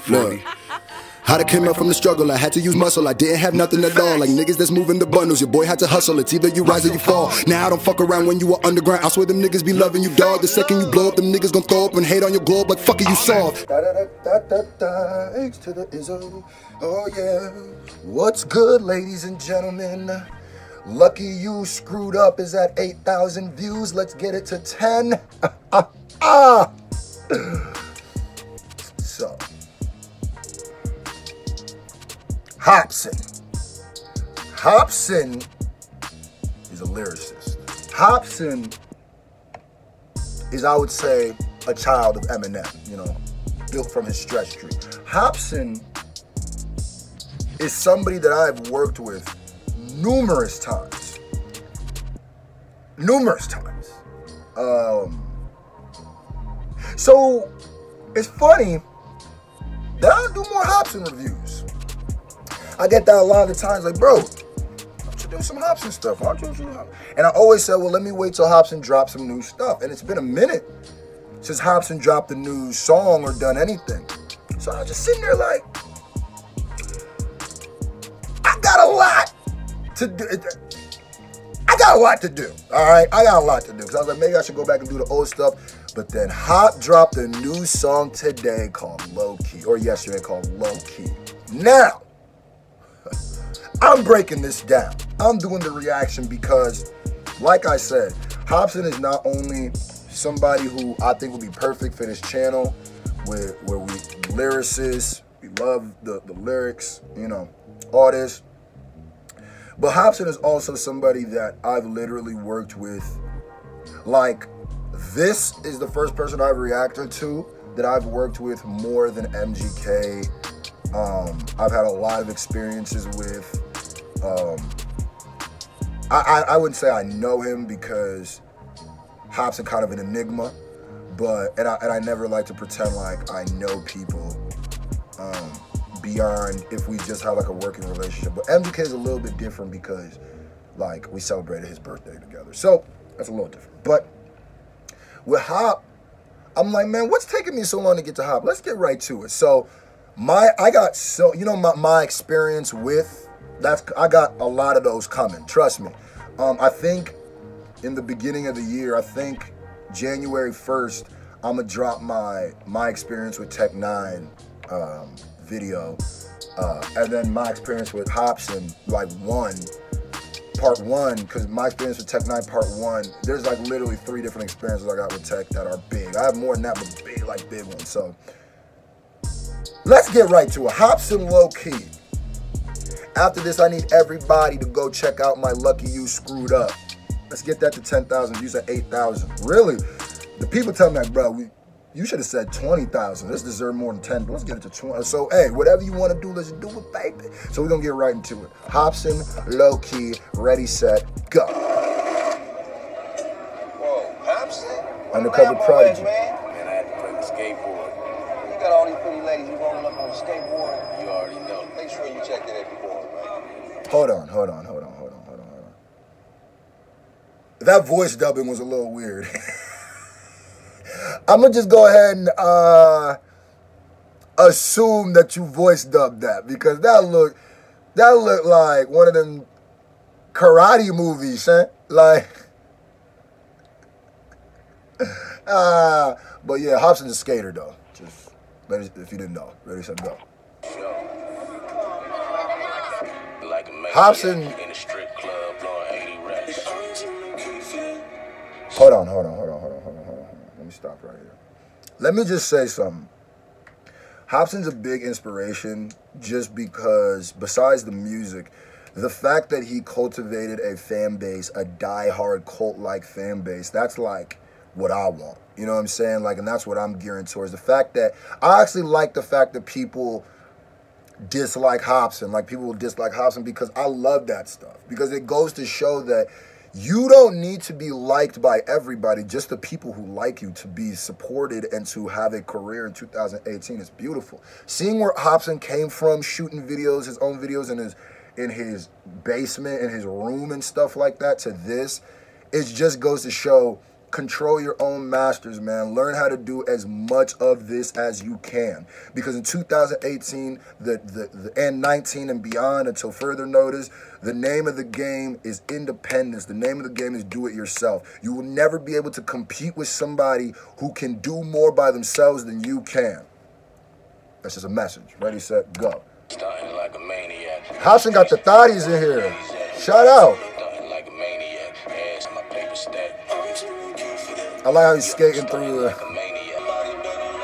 Look, how I came up from the struggle, I had to use muscle, I didn't have nothing at all. Like niggas that's moving the bundles, your boy had to hustle. It's either you rise or you fall. Now I don't fuck around when you were underground. I swear them niggas be loving you, dog. The second you blow up, them niggas gon' throw up and hate on your globe like fuck it, you soft. X to the Izzo. Oh yeah. What's good, ladies and gentlemen? Lucky you screwed up is at 8,000 views. Let's get it to 10. So, Hopsin. Hopsin is a lyricist. Hopsin is, I would say, a child of Eminem, you know, built from his stretch tree. Hopsin is somebody that I've worked with numerous times. So it's funny that I do more Hopsin reviews. I get that a lot of the times, like, bro, why don't you do some Hopsin stuff? Why don't you do Hopsin? And I always say, well, let me wait till Hopsin drops some new stuff. And it's been a minute since Hopsin dropped a new song or done anything. So I was just sitting there like, I got a lot to do. I got a lot to do, all right? I got a lot to do. Because I was like, maybe I should go back and do the old stuff. But then Hop dropped a new song today called Lowkey, or yesterday called Lowkey. Now, I'm breaking this down. I'm doing the reaction because, like I said, Hopsin is not only somebody who I think would be perfect for this channel, where we lyricists, we love the lyrics, you know, all this. But Hopsin is also somebody that I've literally worked with. Like, this is the first person I've reacted to that I've worked with more than MGK. I've had a lot of experiences with. I wouldn't say I know him because Hopsin kind of an enigma, but and I never like to pretend like I know people beyond if we just have like a working relationship. But MGK is a little bit different because like we celebrated his birthday together, so that's a little different. But with Hop, I'm like, man, what's taking me so long to get to Hop? Let's get right to it. So my experience with I got a lot of those coming. Trust me. I think in the beginning of the year, I think January 1st, I'm gonna drop my experience with Tech 9 video, and then my experience with Hopsin, like part one, because my experience with Tech 9 part 1, there's like literally 3 different experiences I got with Tech that are big. I have more than that, but big ones. So let's get right to it. Hopsin Lowkey. After this, I need everybody to go check out my Lucky You Screwed Up. Let's get that to 10,000 views at 8,000. Really? The people tell me, like, bro, you should have said 20,000. This deserves more than 10. Let's get it to 20. So, hey, whatever you want to do, let's do it, baby. So we're going to get right into it. Hopsin, Lowkey, ready, set, go. Whoa, Hopsin? Undercover Prodigy. Man, I had to play the skateboard. You got all these pretty ladies you rolling up on a skateboard. You already know. Make sure you check that before, man. Hold on. That voice dubbing was a little weird. I'm gonna just go ahead and assume that you voice dubbed that, because that looked like one of them karate movies, huh? Like, but yeah, Hopsin's a skater though. Just if you didn't know, ready, set, go. Hopsin. In a strip club, blowing 80 racks. Hold on. Let me stop right here. Let me just say something. Hopsin's a big inspiration just because, besides the music, the fact that he cultivated a fan base, a die-hard cult-like fan base, that's like what I want. You know what I'm saying? Like, and that's what I'm gearing towards. The fact that, I actually like the fact that people dislike Hopsin. Like, people will dislike Hopsin because I love that stuff. Because it goes to show that you don't need to be liked by everybody, just the people who like you, to be supported and to have a career in 2018 is beautiful. Seeing where Hopsin came from, shooting videos, his own videos in his basement, in his room and stuff like that, to this, it just goes to show control your own masters, man. Learn how to do as much of this as you can. Because in 2018, and 19 and beyond, until further notice, the name of the game is independence. The name of the game is do it yourself. You will never be able to compete with somebody who can do more by themselves than you can. That's just a message. Ready, set, go. Starting like a maniac. Hopsin got the thotties in here. Shout out. Starting like a maniac. Ass my paper stack. I like how he's skating through the...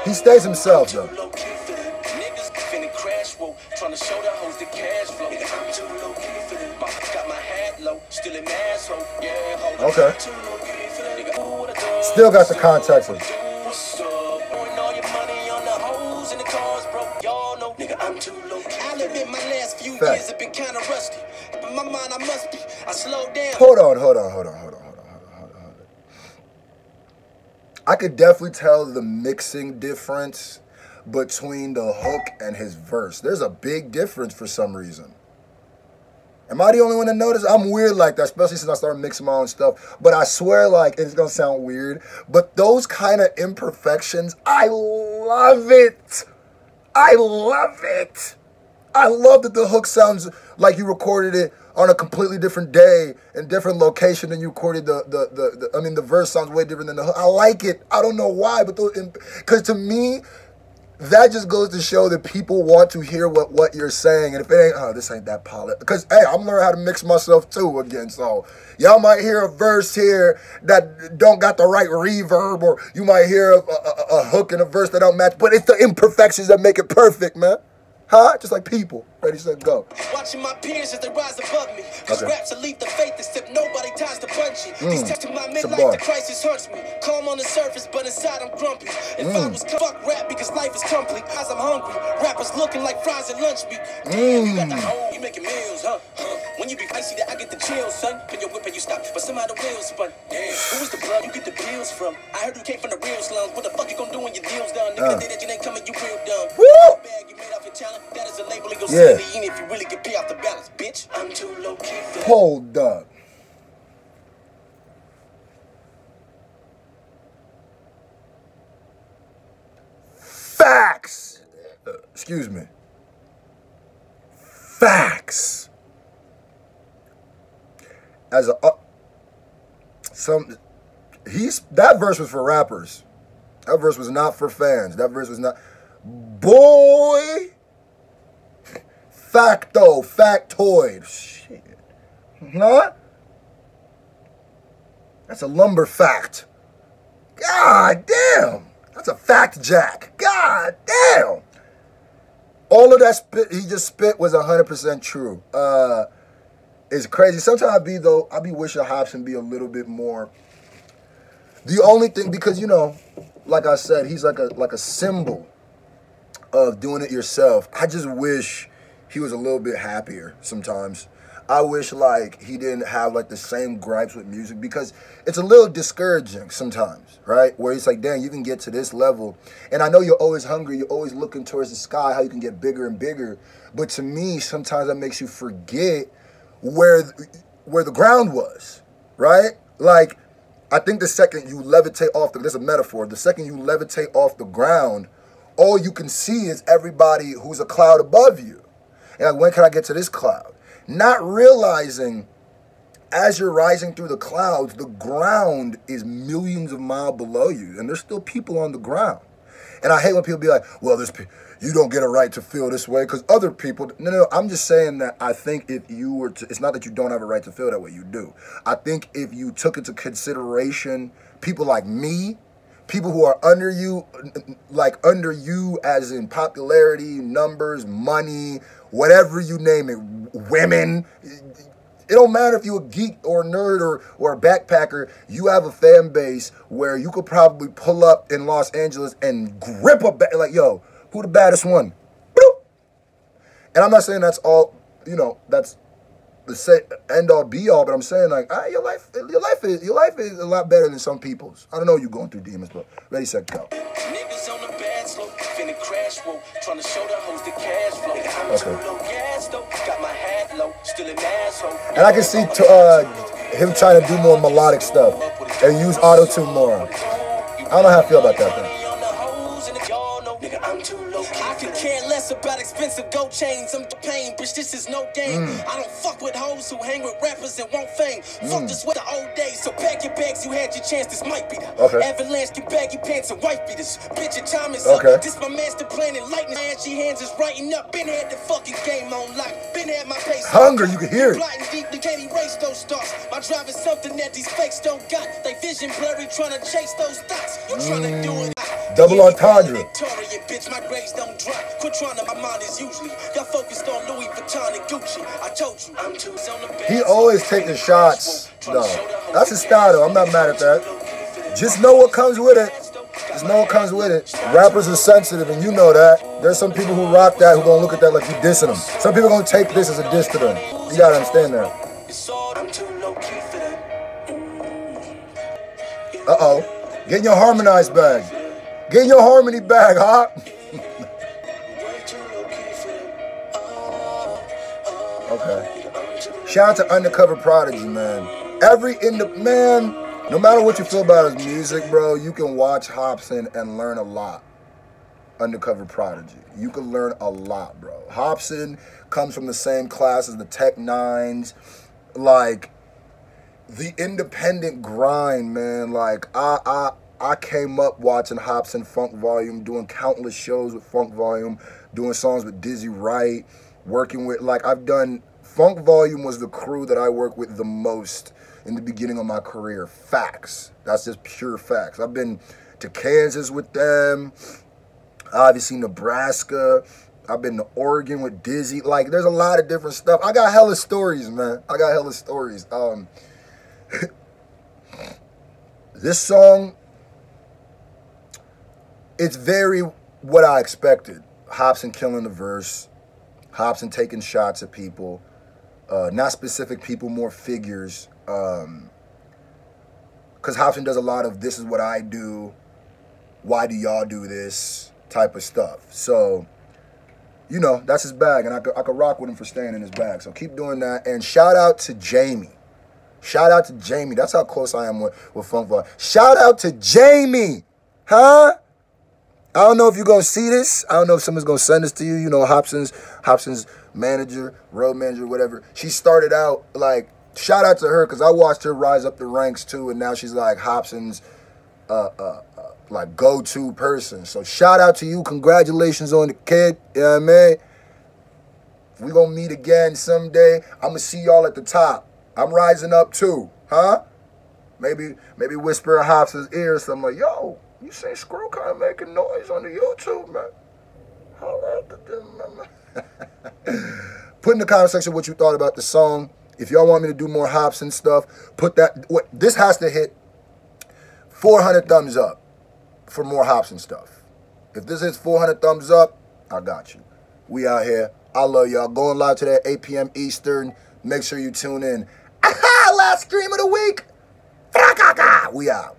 He stays himself, though. Niggas finna crash, whoa. Trying to show the hoes the cash flow. I'm too low key for them. Got my hat low. Still an asshole. Yeah, okay. Still got the context of it. Hold on. I could definitely tell the mixing difference between the hook and his verse. There's a big difference for some reason. Am I the only one that noticed? I'm weird like that, especially since I started mixing my own stuff. But I swear, like, it's going to sound weird, but those kind of imperfections, I love it. I love it. I love that the hook sounds like you recorded it on a completely different day and different location than you recorded the verse sounds way different than the hook. I like it. I don't know why, but because to me, that just goes to show that people want to hear what you're saying. And if it ain't, oh, this ain't that polished. Because, hey, I'm learning how to mix myself too again. So y'all might hear a verse here that don't got the right reverb, or you might hear a hook in a verse that don't match. But it's the imperfections that make it perfect, man. Huh? Just like people. Ready, set, go. Watching my peers as they rise above me. Cause raps will leave the faith except nobody ties the bungee. These texts to my midlife, the crisis hurts me. Calm on the surface, but inside I'm grumpy. If I was fuck rap because life is complete. As I'm hungry, rappers looking like fries at lunch meat. Damn, you got the hole, you making meals, huh? When you be icy, that I get the chills, son. Pin your whip and you stop, but somehow the wheels spun. Damn, who is the blood you get the pills from? I heard you came from the real slums. What the fuck you gonna do when your deal's done? Nigga, the day that you ain't coming, you real dumb. Woo! Bag you made off your talent, that is a label of your Yeah. city. Even if you really get pay off the balance, bitch. I'm too low key for that. Hold up. Facts. Excuse me. Facts. As a that verse was for rappers. That verse was not for fans. That verse was not. Boy. Factoid. Shit. Huh? That's a lumber fact. God damn. That's a fact jack. God damn. All of that spit he just spit was 100% true. It's crazy. Sometimes I be wishing Hopsin be a little bit more. The only thing, because, you know, like I said, he's like a symbol of doing it yourself. I just wish he was a little bit happier sometimes. I wish, like, he didn't have, like, the same gripes with music, because it's a little discouraging sometimes, right? Where it's like, dang, you can get to this level. And I know you're always hungry. You're always looking towards the sky, how you can get bigger and bigger. But to me, sometimes that makes you forget where the ground was, right? Like, I think the second you levitate off there's a metaphor. The second you levitate off the ground, all you can see is everybody who's a cloud above you. And like, when can I get to this cloud? Not realizing as you're rising through the clouds, the ground is millions of miles below you, and there's still people on the ground. And I hate when people be like, well, you don't get a right to feel this way because other people. No, I'm just saying that I think if you were to, it's not that you don't have a right to feel that way, you do. I think if you took into consideration people like me, people who are under you, like under you as in popularity, numbers, money, whatever you name it, women. It don't matter if you're a geek or a nerd or a backpacker. You have a fan base where you could probably pull up in Los Angeles and grip like, yo, who the baddest one? Bloop. And I'm not saying that's all, you know, that's the end all be all, but I'm saying like, your life is a lot better than some people's. I don't know you going through demons, but ready, set, go. Niggas on the bad slope, finna crash, whoa. Trying to show the hoes the cash flow. I'm too low gas, though. Got my hat low, still an asshole. And I can see him trying to do more melodic stuff and use auto-tune more. I don't know how I feel about that, though. I'm too low. I could care less about expensive gold chains. I'm the pain, bitch. This is no game. I don't fuck with hoes who hang with rappers and want fame. Fuck this with the old days. So pack your bags. You had your chance. This might be the avalanche. Get baggy pants and white beaters. Bitch, your time is up. This my master plan and lightning. Ashy hands is writing up. Been had the fucking game on lock. Been had my pace. Hunger, you can hear it. Plotting deeply, can't erase those stars. My drive is something that these fakes don't got. They vision blurry, trying to chase those thoughts. You trying to do it. Double entendre. Bitch, my grades don't drop. Quit trying to, my mind is usually. Y'all focused on Louis Vuitton and Gucci. I told you, I'm too on the back. He always taking shots, though. That's his style, though. I'm not mad at that. Just know what comes with it. Just know what comes with it. Rappers are sensitive, and you know that. There's some people who rock that who gonna look at that like you dissing them. Some people gonna take this as a diss to them. You gotta understand that. Uh-oh. Get in your harmonized bag. Get in your harmony bag, huh? Okay. Shout out to Undercover Prodigy, man. Man, no matter what you feel about his music, bro, you can watch Hopsin and learn a lot. Undercover Prodigy. You can learn a lot, bro. Hopsin comes from the same class as the Tech Nines. Like, the independent grind, man. Like, I came up watching Hopsin Funk Volume, doing countless shows with Funk Volume, doing songs with Dizzy Wright, working with, like, Funk Volume was the crew that I worked with the most in the beginning of my career. Facts. That's just pure facts. I've been to Kansas with them, obviously Nebraska. I've been to Oregon with Dizzy. Like, there's a lot of different stuff. I got hella stories, man. I got hella stories. This song, it's very what I expected. Hopsin killing the verse. Hopsin taking shots at people. Not specific people, more figures. Because Hopsin does a lot of, this is what I do. Why do y'all do this? Type of stuff. So, you know, that's his bag. And I could rock with him for staying in his bag. So keep doing that. And shout out to Jamie. Shout out to Jamie. That's how close I am with Funk Volume. Shout out to Jamie. Huh? I don't know if you're going to see this. I don't know if someone's going to send this to you. You know, Hopsin's manager, road manager, whatever. She started out, like, shout out to her because I watched her rise up the ranks too. And now she's like Hopsin's like go-to person. So shout out to you. Congratulations on the kid. You know what I mean? We're going to meet again someday. I'm going to see y'all at the top. I'm rising up too. Huh? Maybe whisper in Hopsin's ear or something like, yo, you see Scru kind of making noise on the YouTube, man. Put in the comment section what you thought about the song. If y'all want me to do more Hopsin stuff, put that. This has to hit 400 thumbs up for more Hopsin stuff. If this hits 400 thumbs up, I got you. We out here. I love y'all. Going live today at 8 p.m. Eastern. Make sure you tune in. Last stream of the week. We out.